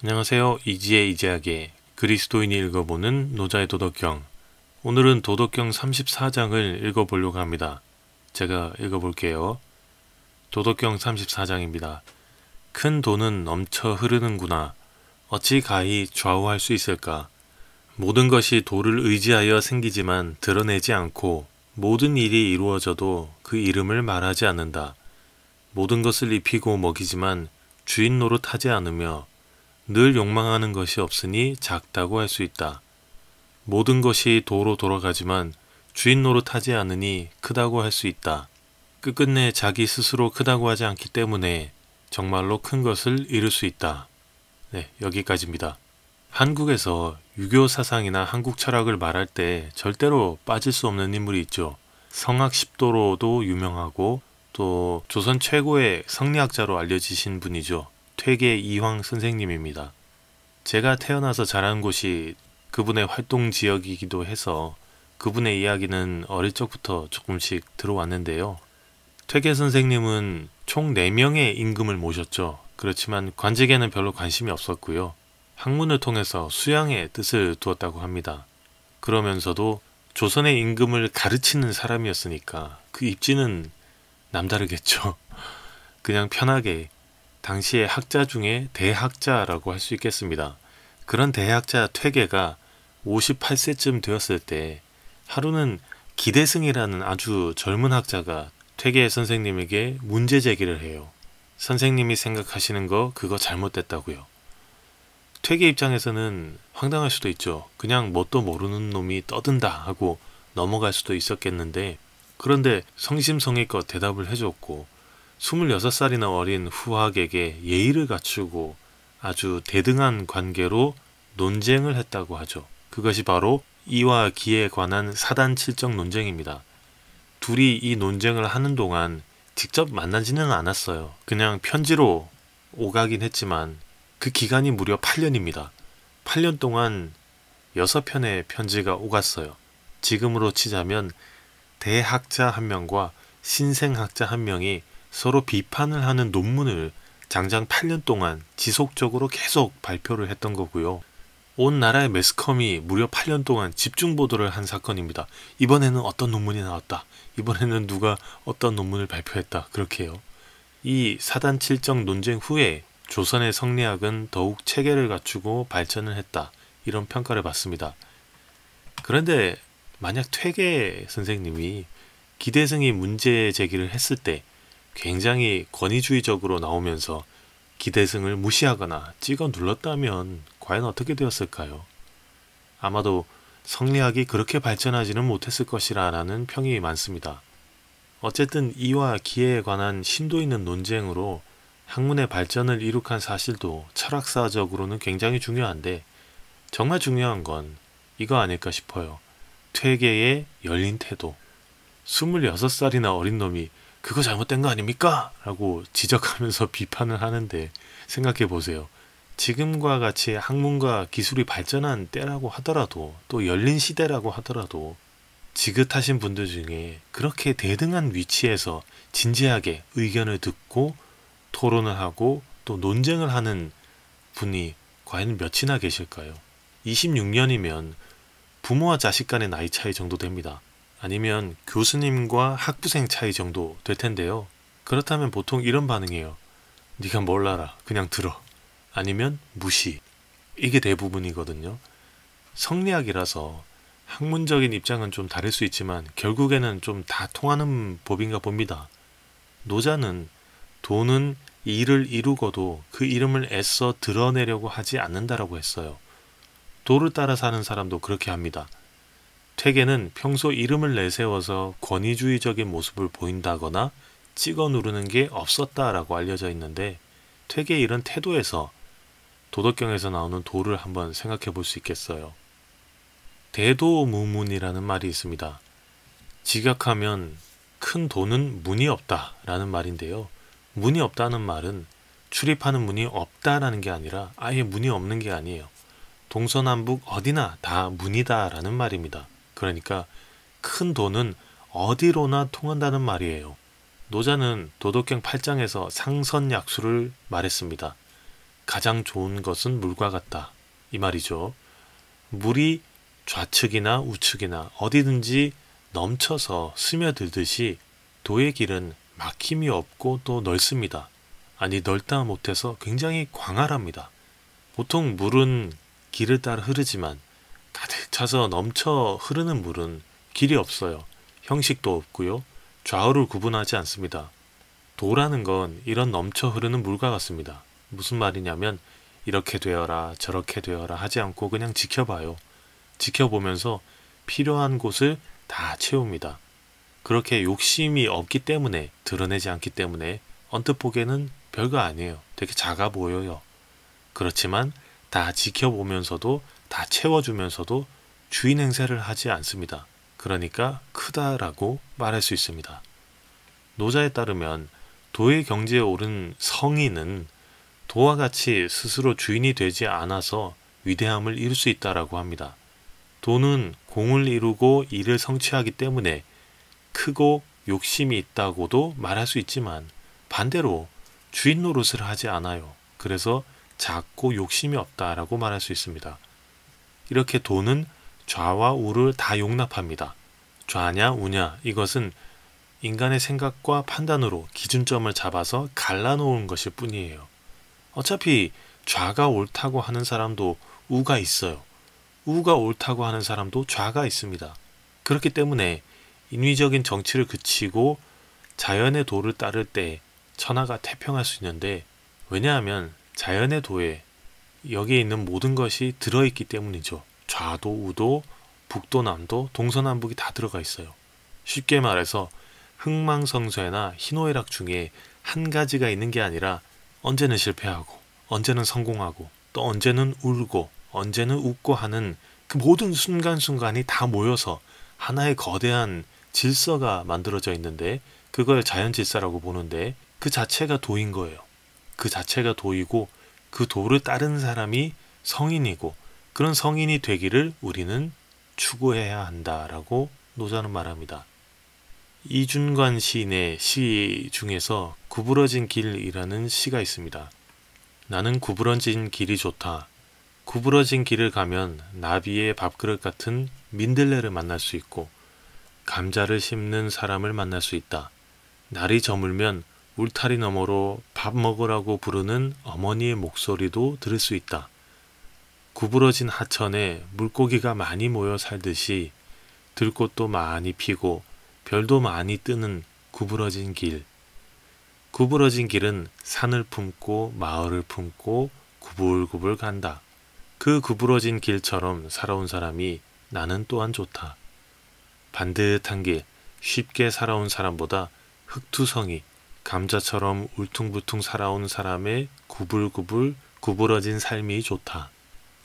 안녕하세요. 이지의 이재학의 그리스도인이 읽어보는 노자의 도덕경. 오늘은 도덕경 34장을 읽어보려고 합니다. 제가 읽어볼게요. 도덕경 34장입니다. 큰 돈은 넘쳐 흐르는구나. 어찌 가히 좌우할 수 있을까? 모든 것이 도를 의지하여 생기지만 드러내지 않고 모든 일이 이루어져도 그 이름을 말하지 않는다. 모든 것을 입히고 먹이지만 주인 노릇하지 않으며 늘 욕망하는 것이 없으니 작다고 할 수 있다. 모든 것이 도로 돌아가지만 주인 노릇하지 않으니 크다고 할 수 있다. 끝끝내 자기 스스로 크다고 하지 않기 때문에 정말로 큰 것을 이룰 수 있다. 네, 여기까지입니다. 한국에서 유교 사상이나 한국 철학을 말할 때 절대로 빠질 수 없는 인물이 있죠. 성학 십도로도 유명하고 또 조선 최고의 성리학자로 알려지신 분이죠. 퇴계 이황 선생님입니다. 제가 태어나서 자란 곳이 그분의 활동 지역이기도 해서 그분의 이야기는 어릴 적부터 조금씩 들어왔는데요. 퇴계 선생님은 총 4명의 임금을 모셨죠. 그렇지만 관직에는 별로 관심이 없었고요. 학문을 통해서 수양의 뜻을 두었다고 합니다. 그러면서도 조선의 임금을 가르치는 사람이었으니까 그 입지는 남다르겠죠. 그냥 편하게 당시의 학자 중에 대학자라고 할 수 있겠습니다. 그런 대학자 퇴계가 58세쯤 되었을 때 하루는 기대승이라는 아주 젊은 학자가 퇴계 선생님에게 문제 제기를 해요. 선생님이 생각하시는 거 그거 잘못됐다고요. 퇴계 입장에서는 황당할 수도 있죠. 그냥 뭣도 모르는 놈이 떠든다 하고 넘어갈 수도 있었겠는데 그런데 성심성의껏 대답을 해줬고 26살이나 어린 후학에게 예의를 갖추고 아주 대등한 관계로 논쟁을 했다고 하죠. 그것이 바로 이와 기에 관한 사단칠정 논쟁입니다. 둘이 이 논쟁을 하는 동안 직접 만나지는 않았어요. 그냥 편지로 오가긴 했지만 그 기간이 무려 8년입니다. 8년 동안 6편의 편지가 오갔어요. 지금으로 치자면 대학자 한 명과 신생학자 한 명이 서로 비판을 하는 논문을 장장 8년 동안 지속적으로 계속 발표를 했던 거고요. 온 나라의 매스컴이 무려 8년 동안 집중 보도를 한 사건입니다. 이번에는 어떤 논문이 나왔다. 이번에는 누가 어떤 논문을 발표했다. 그렇게요. 이 사단칠정 논쟁 후에 조선의 성리학은 더욱 체계를 갖추고 발전을 했다. 이런 평가를 받습니다. 그런데 만약 퇴계 선생님이 기대승이 문제 제기를 했을 때 굉장히 권위주의적으로 나오면서 기대승을 무시하거나 찍어 눌렀다면 과연 어떻게 되었을까요? 아마도 성리학이 그렇게 발전하지는 못했을 것이라는 평이 많습니다. 어쨌든 이와 기에 관한 심도 있는 논쟁으로 학문의 발전을 이룩한 사실도 철학사적으로는 굉장히 중요한데 정말 중요한 건 이거 아닐까 싶어요. 퇴계의 열린 태도. 26살이나 어린 놈이 그거 잘못된 거 아닙니까? 라고 지적하면서 비판을 하는데 생각해 보세요. 지금과 같이 학문과 기술이 발전한 때라고 하더라도 또 열린 시대라고 하더라도 지긋하신 분들 중에 그렇게 대등한 위치에서 진지하게 의견을 듣고 토론을 하고 또 논쟁을 하는 분이 과연 몇이나 계실까요? 26년이면 부모와 자식 간의 나이 차이 정도 됩니다. 아니면 교수님과 학부생 차이 정도 될 텐데요. 그렇다면 보통 이런 반응이에요. 네가 뭘 알아? 그냥 들어. 아니면 무시. 이게 대부분이거든요. 성리학이라서 학문적인 입장은 좀 다를 수 있지만 결국에는 좀 다 통하는 법인가 봅니다. 노자는 돈은 일을 이루고도 그 이름을 애써 드러내려고 하지 않는다라고 했어요. 도를 따라 사는 사람도 그렇게 합니다. 퇴계는 평소 이름을 내세워서 권위주의적인 모습을 보인다거나 찍어 누르는 게 없었다라고 알려져 있는데 퇴계의 이런 태도에서 도덕경에서 나오는 도를 한번 생각해 볼 수 있겠어요. 대도무문이라는 말이 있습니다. 직역하면 큰 도는 문이 없다라는 말인데요. 문이 없다는 말은 출입하는 문이 없다라는 게 아니라 아예 문이 없는 게 아니에요. 동서남북 어디나 다 문이다라는 말입니다. 그러니까 큰 도는 어디로나 통한다는 말이에요. 노자는 도덕경 8장에서 상선약수를 말했습니다. 가장 좋은 것은 물과 같다. 이 말이죠. 물이 좌측이나 우측이나 어디든지 넘쳐서 스며들듯이 도의 길은 막힘이 없고 또 넓습니다. 아니 넓다 못해서 굉장히 광활합니다. 보통 물은 길을 따라 흐르지만 가득 차서 넘쳐 흐르는 물은 길이 없어요. 형식도 없고요. 좌우를 구분하지 않습니다. 도라는 건 이런 넘쳐 흐르는 물과 같습니다. 무슨 말이냐면 이렇게 되어라 저렇게 되어라 하지 않고 그냥 지켜봐요. 지켜보면서 필요한 곳을 다 채웁니다. 그렇게 욕심이 없기 때문에 드러내지 않기 때문에 언뜻 보기에는 별거 아니에요. 되게 작아 보여요. 그렇지만 다 지켜보면서도 다 채워주면서도 주인 행세를 하지 않습니다. 그러니까 크다라고 말할 수 있습니다. 노자에 따르면 도의 경지에 오른 성인은 도와 같이 스스로 주인이 되지 않아서 위대함을 이룰 수 있다라고 합니다. 도는 공을 이루고 일을 성취하기 때문에 크고 욕심이 있다고도 말할 수 있지만 반대로 주인 노릇을 하지 않아요. 그래서 작고 욕심이 없다라고 말할 수 있습니다. 이렇게 도는 좌와 우를 다 용납합니다. 좌냐 우냐 이것은 인간의 생각과 판단으로 기준점을 잡아서 갈라놓은 것일 뿐이에요. 어차피 좌가 옳다고 하는 사람도 우가 있어요. 우가 옳다고 하는 사람도 좌가 있습니다. 그렇기 때문에 인위적인 정치를 그치고 자연의 도를 따를 때 천하가 태평할 수 있는데 왜냐하면 자연의 도에 여기에 있는 모든 것이 들어있기 때문이죠. 좌도 우도 북도 남도 동서남북이 다 들어가 있어요. 쉽게 말해서 흥망성쇠나 희노애락 중에 한 가지가 있는 게 아니라 언제는 실패하고 언제는 성공하고 또 언제는 울고 언제는 웃고 하는 그 모든 순간순간이 다 모여서 하나의 거대한 질서가 만들어져 있는데 그걸 자연질서라고 보는데 그 자체가 도인 거예요. 그 자체가 도이고 그 도를 따르는 사람이 성인이고 그런 성인이 되기를 우리는 추구해야 한다라고 노자는 말합니다. 이준관 시인의 시 중에서 구부러진 길이라는 시가 있습니다. 나는 구부러진 길이 좋다. 구부러진 길을 가면 나비의 밥그릇 같은 민들레를 만날 수 있고 감자를 심는 사람을 만날 수 있다. 날이 저물면 울타리 너머로 밥 먹으라고 부르는 어머니의 목소리도 들을 수 있다. 구부러진 하천에 물고기가 많이 모여 살듯이 들꽃도 많이 피고 별도 많이 뜨는 구부러진 길. 구부러진 길은 산을 품고 마을을 품고 구불구불 간다. 그 구부러진 길처럼 살아온 사람이 나는 또한 좋다. 반듯한 길, 쉽게 살아온 사람보다 흙투성이, 감자처럼 울퉁불퉁 살아온 사람의 구불구불 구부러진 삶이 좋다.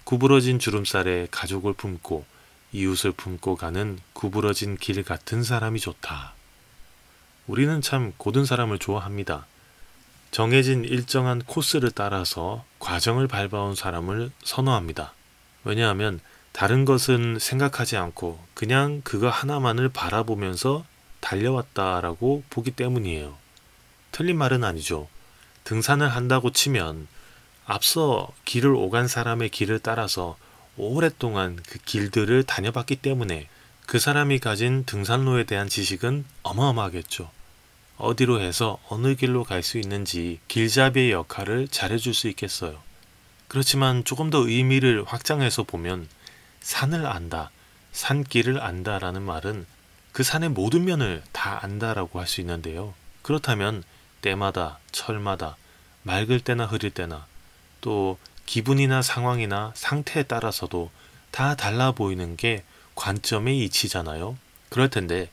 구부러진 주름살에 가족을 품고 이웃을 품고 가는 구부러진 길 같은 사람이 좋다. 우리는 참 고든 사람을 좋아합니다. 정해진 일정한 코스를 따라서 과정을 밟아온 사람을 선호합니다. 왜냐하면 다른 것은 생각하지 않고 그냥 그거 하나만을 바라보면서 달려왔다라고 보기 때문이에요. 틀린 말은 아니죠. 등산을 한다고 치면 앞서 길을 오간 사람의 길을 따라서 오랫동안 그 길들을 다녀봤기 때문에 그 사람이 가진 등산로에 대한 지식은 어마어마하겠죠. 어디로 해서 어느 길로 갈 수 있는지 길잡이의 역할을 잘해줄 수 있겠어요. 그렇지만 조금 더 의미를 확장해서 보면 산을 안다, 산길을 안다라는 말은 그 산의 모든 면을 다 안다라고 할 수 있는데요. 그렇다면 때마다, 철마다, 맑을 때나 흐릴 때나 또 기분이나 상황이나 상태에 따라서도 다 달라 보이는 게 관점의 이치잖아요. 그럴 텐데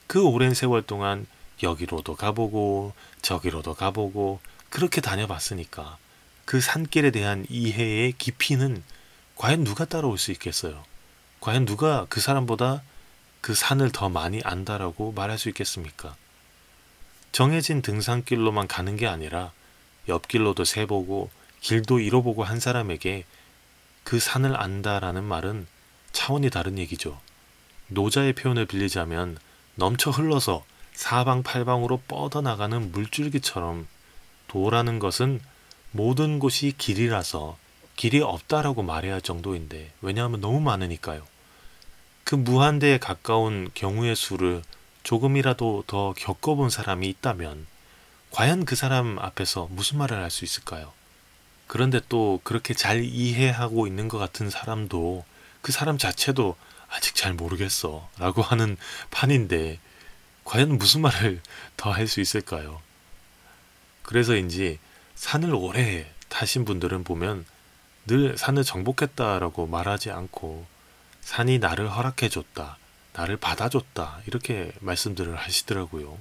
그 오랜 세월 동안 여기로도 가보고 저기로도 가보고 그렇게 다녀봤으니까 그 산길에 대한 이해의 깊이는 과연 누가 따라올 수 있겠어요? 과연 누가 그 사람보다 그 산을 더 많이 안다라고 말할 수 있겠습니까? 정해진 등산길로만 가는 게 아니라 옆길로도 세보고 길도 잃어보고 한 사람에게 그 산을 안다라는 말은 차원이 다른 얘기죠. 노자의 표현을 빌리자면 넘쳐 흘러서 사방팔방으로 뻗어나가는 물줄기처럼 도라는 것은 모든 곳이 길이라서 길이 없다라고 말해야 할 정도인데, 왜냐하면 너무 많으니까요. 그 무한대에 가까운 경우의 수를 조금이라도 더 겪어본 사람이 있다면 과연 그 사람 앞에서 무슨 말을 할 수 있을까요? 그런데 또 그렇게 잘 이해하고 있는 것 같은 사람도 그 사람 자체도 아직 잘 모르겠어 라고 하는 판인데, 과연 무슨 말을 더 할 수 있을까요? 그래서인지 산을 오래 타신 분들은 보면 늘 산을 정복했다라고 말하지 않고 산이 나를 허락해줬다, 나를 받아줬다, 이렇게 말씀들을 하시더라고요.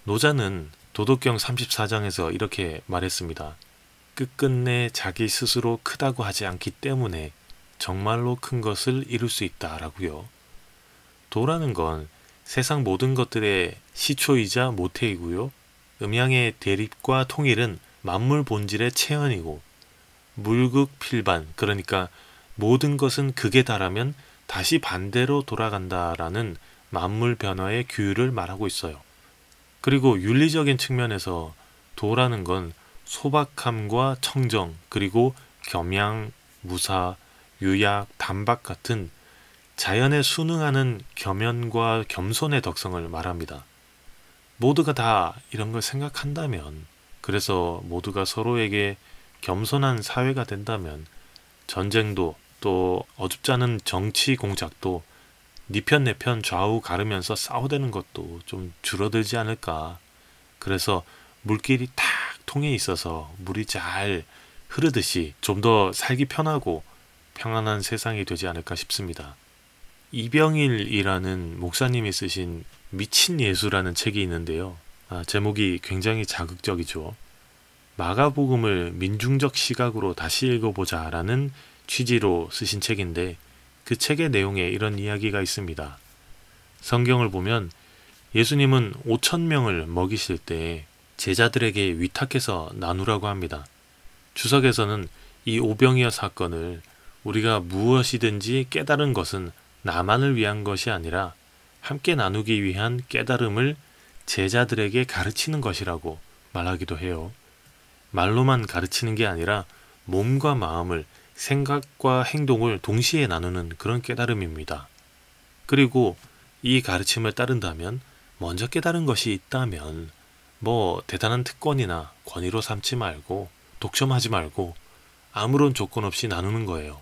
노자는 도덕경 34장에서 이렇게 말했습니다. 끝끝내 자기 스스로 크다고 하지 않기 때문에 정말로 큰 것을 이룰 수 있다라고요. 도라는 건 세상 모든 것들의 시초이자 모태이고요. 음양의 대립과 통일은 만물 본질의 체현이고, 물극필반, 그러니까 모든 것은 극에 달하면 다시 반대로 돌아간다라는 만물 변화의 규율을 말하고 있어요. 그리고 윤리적인 측면에서 도라는 건 소박함과 청정, 그리고 겸양, 무사, 유약, 단박 같은 자연에 순응하는 겸연과 겸손의 덕성을 말합니다. 모두가 다 이런 걸 생각한다면, 그래서 모두가 서로에게 겸손한 사회가 된다면 전쟁도, 또 어줍지 않은 정치 공작도 네 편 내 편 좌우 가르면서 싸우대는 것도 좀 줄어들지 않을까. 그래서 물길이 탁 통해 있어서 물이 잘 흐르듯이 좀 더 살기 편하고 평안한 세상이 되지 않을까 싶습니다. 이병일이라는 목사님이 쓰신 미친 예수라는 책이 있는데요. 제목이 굉장히 자극적이죠. 마가복음을 민중적 시각으로 다시 읽어보자 라는 취지로 쓰신 책인데, 그 책의 내용에 이런 이야기가 있습니다. 성경을 보면 예수님은 5,000명을 먹이실 때 제자들에게 위탁해서 나누라고 합니다. 주석에서는 이 오병이어 사건을 우리가 무엇이든지 깨달은 것은 나만을 위한 것이 아니라 함께 나누기 위한 깨달음을 제자들에게 가르치는 것이라고 말하기도 해요. 말로만 가르치는 게 아니라 몸과 마음을, 생각과 행동을 동시에 나누는 그런 깨달음입니다. 그리고 이 가르침을 따른다면, 먼저 깨달은 것이 있다면 대단한 특권이나 권위로 삼지 말고 독점하지 말고 아무런 조건 없이 나누는 거예요.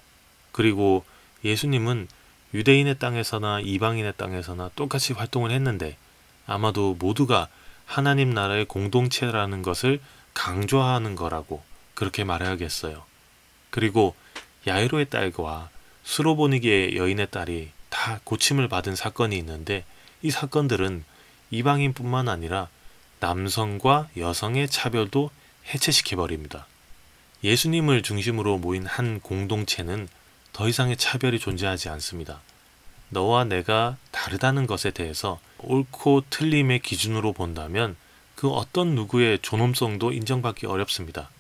그리고 예수님은 유대인의 땅에서나 이방인의 땅에서나 똑같이 활동을 했는데, 아마도 모두가 하나님 나라의 공동체라는 것을 강조하는 거라고 그렇게 말해야겠어요. 그리고 야이로의 딸과 수로보니게의 여인의 딸이 다 고침을 받은 사건이 있는데, 이 사건들은 이방인뿐만 아니라 남성과 여성의 차별도 해체시켜버립니다. 예수님을 중심으로 모인 한 공동체는 더 이상의 차별이 존재하지 않습니다. 너와 내가 다르다는 것에 대해서 옳고 틀림의 기준으로 본다면 그 어떤 누구의 존엄성도 인정받기 어렵습니다.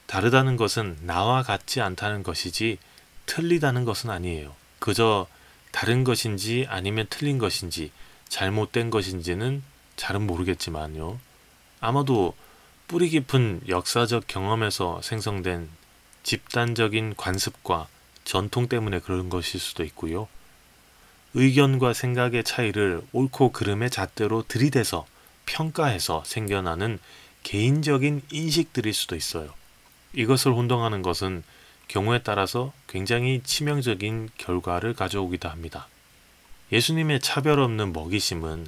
다르다는 것은 나와 같지 않다는 것이지 틀리다는 것은 아니에요. 그저 다른 것인지 아니면 틀린 것인지 잘못된 것인지는 잘은 모르겠지만요. 아마도 뿌리 깊은 역사적 경험에서 생성된 집단적인 관습과 전통 때문에 그런 것일 수도 있고요. 의견과 생각의 차이를 옳고 그름의 잣대로 들이대서 평가해서 생겨나는 개인적인 인식들일 수도 있어요. 이것을 혼동하는 것은 경우에 따라서 굉장히 치명적인 결과를 가져오기도 합니다. 예수님의 차별 없는 먹이심은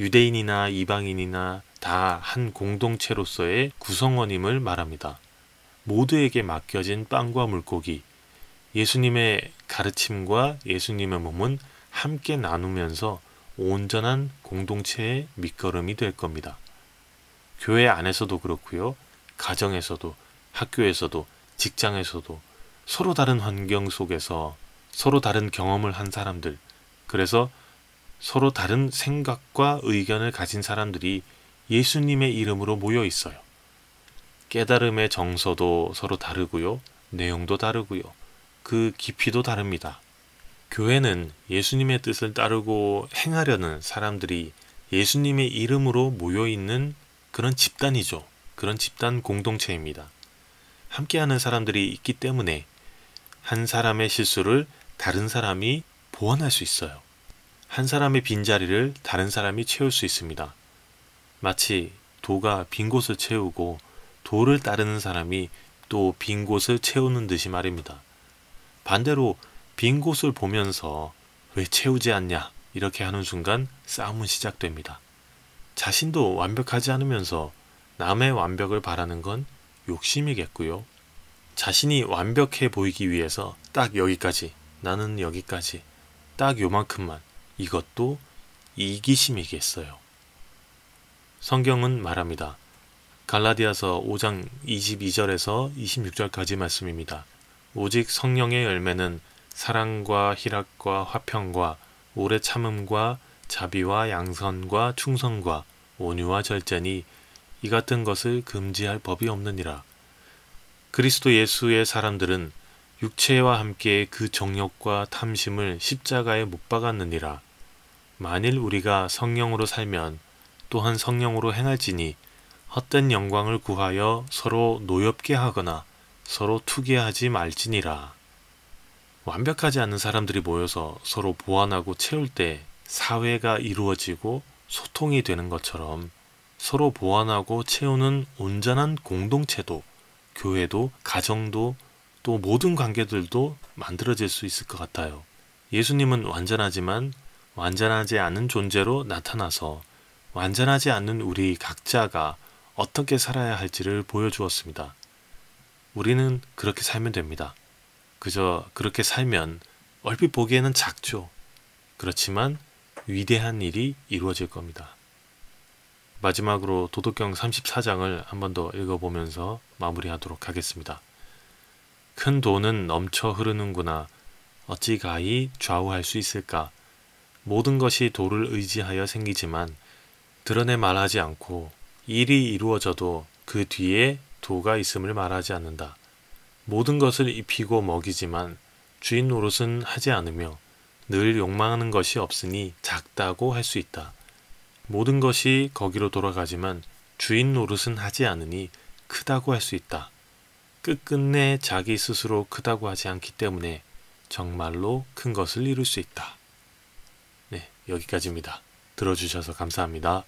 유대인이나 이방인이나 다 한 공동체로서의 구성원임을 말합니다. 모두에게 맡겨진 빵과 물고기, 예수님의 가르침과 예수님의 몸은 함께 나누면서 온전한 공동체의 밑거름이 될 겁니다. 교회 안에서도 그렇고요. 가정에서도, 학교에서도, 직장에서도 서로 다른 환경 속에서 서로 다른 경험을 한 사람들, 그래서 서로 다른 생각과 의견을 가진 사람들이 예수님의 이름으로 모여 있어요. 깨달음의 정서도 서로 다르고요. 내용도 다르고요. 그 깊이도 다릅니다. 교회는 예수님의 뜻을 따르고 행하려는 사람들이 예수님의 이름으로 모여 있는 그런 집단이죠. 그런 집단 공동체입니다. 함께하는 사람들이 있기 때문에 한 사람의 실수를 다른 사람이 보완할 수 있어요. 한 사람의 빈자리를 다른 사람이 채울 수 있습니다. 마치 도가 빈 곳을 채우고 도를 따르는 사람이 또 빈 곳을 채우는 듯이 말입니다. 반대로 빈 곳을 보면서 왜 채우지 않냐 이렇게 하는 순간 싸움은 시작됩니다. 자신도 완벽하지 않으면서 남의 완벽을 바라는 건 욕심이겠고요. 자신이 완벽해 보이기 위해서 딱 여기까지, 나는 여기까지, 딱 요만큼만, 이것도 이기심이겠어요. 성경은 말합니다. 갈라디아서 5장 22절에서 26절까지 말씀입니다. 오직 성령의 열매는 사랑과 희락과 화평과 오래 참음과 자비와 양선과 충성과 온유와 절제니 이 같은 것을 금지할 법이 없느니라. 그리스도 예수의 사람들은 육체와 함께 그 정욕과 탐심을 십자가에 못 박았느니라. 만일 우리가 성령으로 살면 또한 성령으로 행할지니 헛된 영광을 구하여 서로 노엽게 하거나 서로 투기하지 말지니라. 완벽하지 않은 사람들이 모여서 서로 보완하고 채울 때 사회가 이루어지고 소통이 되는 것처럼 서로 보완하고 채우는 온전한 공동체도, 교회도, 가정도, 또 모든 관계들도 만들어질 수 있을 것 같아요. 예수님은 완전하지만 완전하지 않은 존재로 나타나서 완전하지 않는 우리 각자가 어떻게 살아야 할지를 보여주었습니다. 우리는 그렇게 살면 됩니다. 그저 그렇게 살면 얼핏 보기에는 작죠. 그렇지만 위대한 일이 이루어질 겁니다. 마지막으로 도덕경 34장을 한 번 더 읽어보면서 마무리하도록 하겠습니다. 큰 돈은 넘쳐 흐르는구나. 어찌 가히 좌우할 수 있을까? 모든 것이 도를 의지하여 생기지만 드러내 말하지 않고 일이 이루어져도 그 뒤에 도가 있음을 말하지 않는다. 모든 것을 입히고 먹이지만 주인 노릇은 하지 않으며 늘 욕망하는 것이 없으니 작다고 할 수 있다. 모든 것이 거기로 돌아가지만 주인 노릇은 하지 않으니 크다고 할 수 있다. 끝끝내 자기 스스로 크다고 하지 않기 때문에 정말로 큰 것을 이룰 수 있다. 네, 여기까지입니다. 들어주셔서 감사합니다.